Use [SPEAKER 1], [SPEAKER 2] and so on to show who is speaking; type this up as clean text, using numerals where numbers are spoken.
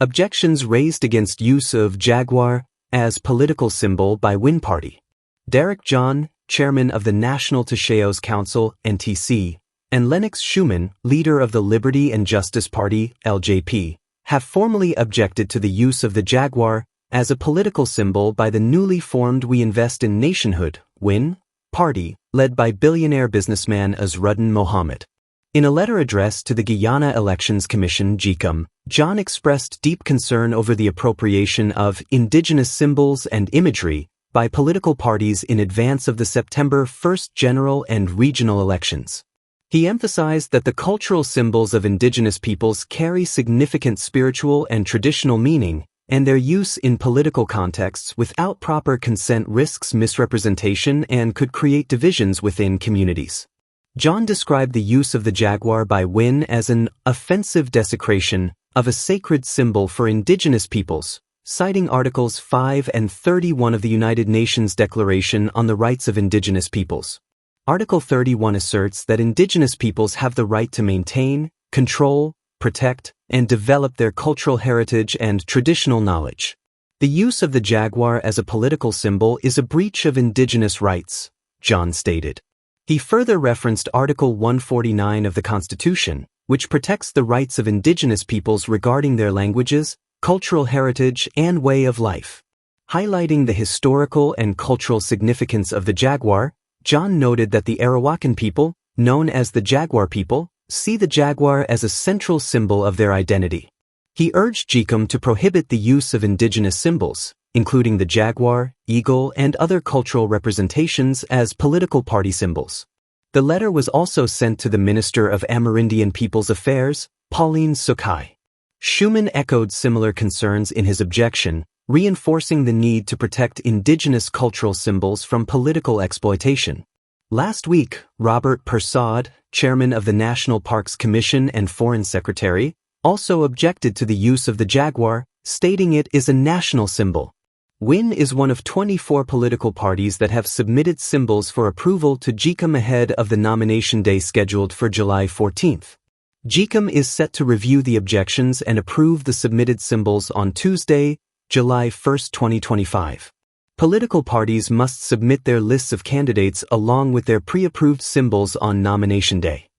[SPEAKER 1] Objections raised against use of Jaguar as political symbol by Win Party. Derek John, chairman of the National Tacheos Council, NTC, and Lennox Schumann, leader of the Liberty and Justice Party, LJP, have formally objected to the use of the Jaguar as a political symbol by the newly formed We Invest in Nationhood, WIN, party, led by billionaire businessman Azruddin Mohammed. In a letter addressed to the Guyana Elections Commission (GECOM), John expressed deep concern over the appropriation of indigenous symbols and imagery by political parties in advance of the September 1st general and regional elections. He emphasized that the cultural symbols of indigenous peoples carry significant spiritual and traditional meaning, and their use in political contexts without proper consent risks misrepresentation and could create divisions within communities. John described the use of the Jaguar by Win as an offensive desecration of a sacred symbol for indigenous peoples, citing Articles 5 and 31 of the United Nations Declaration on the Rights of Indigenous Peoples. Article 31 asserts that indigenous peoples have the right to maintain, control, protect, and develop their cultural heritage and traditional knowledge. The use of the Jaguar as a political symbol is a breach of indigenous rights, John stated. He further referenced Article 149 of the Constitution, which protects the rights of indigenous peoples regarding their languages, cultural heritage, and way of life. Highlighting the historical and cultural significance of the Jaguar, John noted that the Arawakan people, known as the Jaguar people, see the Jaguar as a central symbol of their identity. He urged GECOM to prohibit the use of indigenous symbols, including the Jaguar, eagle, and other cultural representations as political party symbols. The letter was also sent to the Minister of Amerindian Peoples Affairs, Pauline Sukhai. Schumann echoed similar concerns in his objection, reinforcing the need to protect indigenous cultural symbols from political exploitation. Last week, Robert Persad, chairman of the National Parks Commission and Foreign Secretary, also objected to the use of the Jaguar, stating it is a national symbol. WIN is one of 24 political parties that have submitted symbols for approval to GECOM ahead of the nomination day scheduled for July 14th. GECOM is set to review the objections and approve the submitted symbols on Tuesday, July 1, 2025. Political parties must submit their lists of candidates along with their pre-approved symbols on nomination day.